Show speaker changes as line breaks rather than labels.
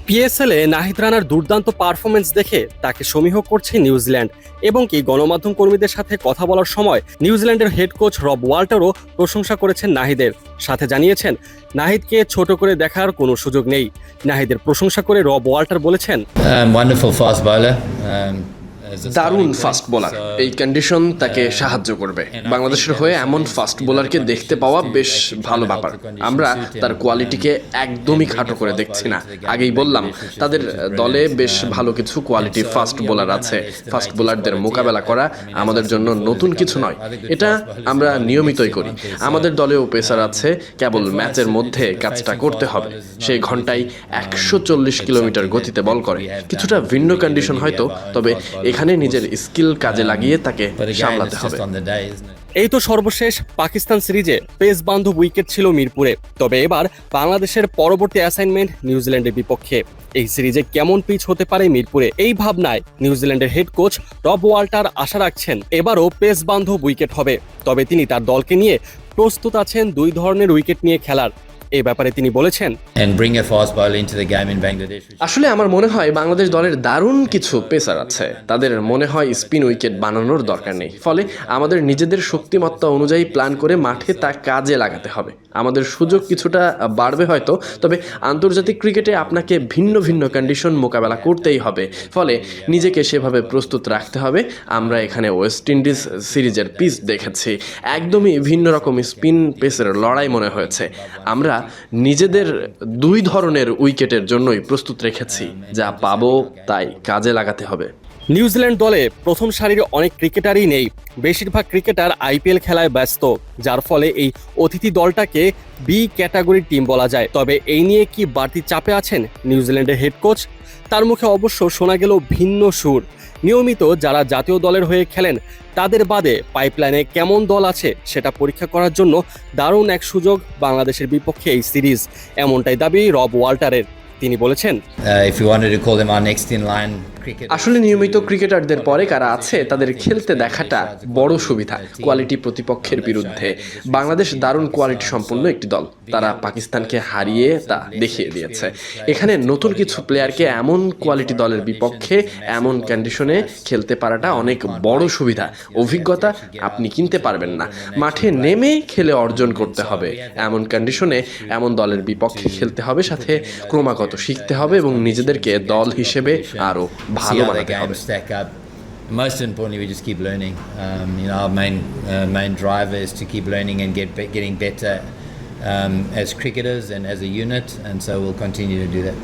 পিএসএলে নাহিদ রানার দুর্দান্ত পারফরমেন্স দেখে তাকে সমীহ করছে নিউজিল্যান্ড এবং কি গণমাধ্যম কর্মীদের সাথে কথা বলার সময় নিউজিল্যান্ডের হেড কোচ রব ওয়াল্টারও প্রশংসা করেছেন নাহিদের, সাথে জানিয়েছেন নাহিদকে ছোট করে দেখার কোনো সুযোগ নেই। নাহিদের প্রশংসা করে রব ওয়াল্টার বলেছেন,
Wonderful fast bowler.
দারুণ ফাস্ট বোলার, এই কন্ডিশন তাকে সাহায্য করবে। বাংলাদেশের হয়ে এমন ফাস্ট বোলারকে দেখতে পাওয়া বেশ ভালো ব্যাপার। আমরা তার কোয়ালিটিকে একদমই খাটো করে দেখছি না। আগেই বললাম, তাদের দলে বেশ ভালো কিছু কোয়ালিটি ফাস্ট বোলার আছে। ফাস্ট বোলারদের মোকাবেলা করা আমাদের জন্য নতুন কিছু নয়, এটা আমরা নিয়মিতই করি। আমাদের দলেও পেসার আছে, কেবল ম্যাচের মধ্যে কাজটা করতে হবে। সেই ঘন্টায় 140 কিলোমিটার গতিতে বল করে, কিছুটা ভিন্ন কন্ডিশন হয়তো, তবে এখানে নিজের স্কিল কাজে লাগিয়ে তাকে সামলাতে হবে।
এই তো সর্বশেষ পাকিস্তান সিরিজে পেস বান্ধব উইকেট ছিল মিরপুরে, তবে এবার বাংলাদেশের পরবর্তী অ্যাসাইনমেন্ট নিউজিল্যান্ডের বিপক্ষে। এই সিরিজে কেমন পিচ হতে পারে মিরপুরে, এই ভাবনায় নিউজিল্যান্ডের হেড কোচ রব ওয়াল্টার আশা রাখছেন এবারও পেস বান্ধব উইকেট হবে, তবে তিনি তার দলকে নিয়ে প্রস্তুত আছেন দুই ধরনের উইকেট নিয়ে খেলার। এই ব্যাপারে তিনি বলেছেন,
আসলে আমার মনে হয় বাংলাদেশ দলের দারুণ কিছু পেসার আছে, তাদের মনে হয় স্পিন উইকেট বানানোর দরকার নেই, ফলে আমাদের নিজেদের শক্তিমত্তা অনুযায়ী প্ল্যান করে মাঠে তা কাজে লাগাতে হবে। আমাদের সুযোগ কিছুটা বাড়বে হয়তো, তবে আন্তর্জাতিক ক্রিকেটে আপনাকে ভিন্ন ভিন্ন কন্ডিশন মোকাবেলা করতেই হবে, ফলে নিজেকে সেভাবে প্রস্তুত রাখতে হবে। আমরা এখানে ওয়েস্ট ইন্ডিজ সিরিজের পিচ দেখেছি, একদমই ভিন্ন রকম স্পিন পেসের লড়াই মনে হয়েছে। আমরা নিজেদের দুই ধরনের উইকেটের জন্যই প্রস্তুত রেখেছি, যা পাবো তাই কাজে লাগাতে হবে।
নিউজিল্যান্ড দলে প্রথম সারির অনেক ক্রিকেটারই নেই, বেশিরভাগ ক্রিকেটার আইপিএল খেলায় ব্যস্ত, যার ফলে এই অতিথি দলটাকে বি ক্যাটাগরির টিম বলা যায়। তবে এই নিয়ে কি বাড়তি চাপে আছেন নিউজিল্যান্ডের হেড কোচ? তার মুখে অবশ্য শোনা গেল ভিন্ন সুর। নিয়মিত যারা জাতীয় দলের হয়ে খেলেন তাদের বাদে পাইপলাইনে কেমন দল আছে সেটা পরীক্ষা করার জন্য দারুণ এক সুযোগ বাংলাদেশের বিপক্ষে এই সিরিজ, এমনটাই দাবি রব ওয়াল্টারের। তিনি বলেছেন,
আসলে নিয়মিত ক্রিকেটারদের পরে কারা আছে তাদের খেলতে দেখাটা বড় সুবিধা কোয়ালিটি প্রতিপক্ষের বিরুদ্ধে। বাংলাদেশ দারুণ কোয়ালিটি সম্পন্ন একটি দল, তারা পাকিস্তানকে হারিয়ে তা দেখিয়ে দিয়েছে। এখানে নতুন কিছু প্লেয়ারকে এমন কোয়ালিটি দলের বিপক্ষে এমন কন্ডিশনে খেলতে পারাটা অনেক বড় সুবিধা। অভিজ্ঞতা আপনি কিনতে পারবেন না, মাঠে নেমে খেলে অর্জন করতে হবে। এমন কন্ডিশনে এমন দলের বিপক্ষে খেলতে হবে, সাথে ক্রমাগত শিখতে হবে এবং নিজেদেরকে দল হিসেবে আরো ভালো বানাতে হবে।
Most importantly, we just keep learning. Our main driver is to keep learning and getting better as cricketers and as a unit, and so we'll continue to do that.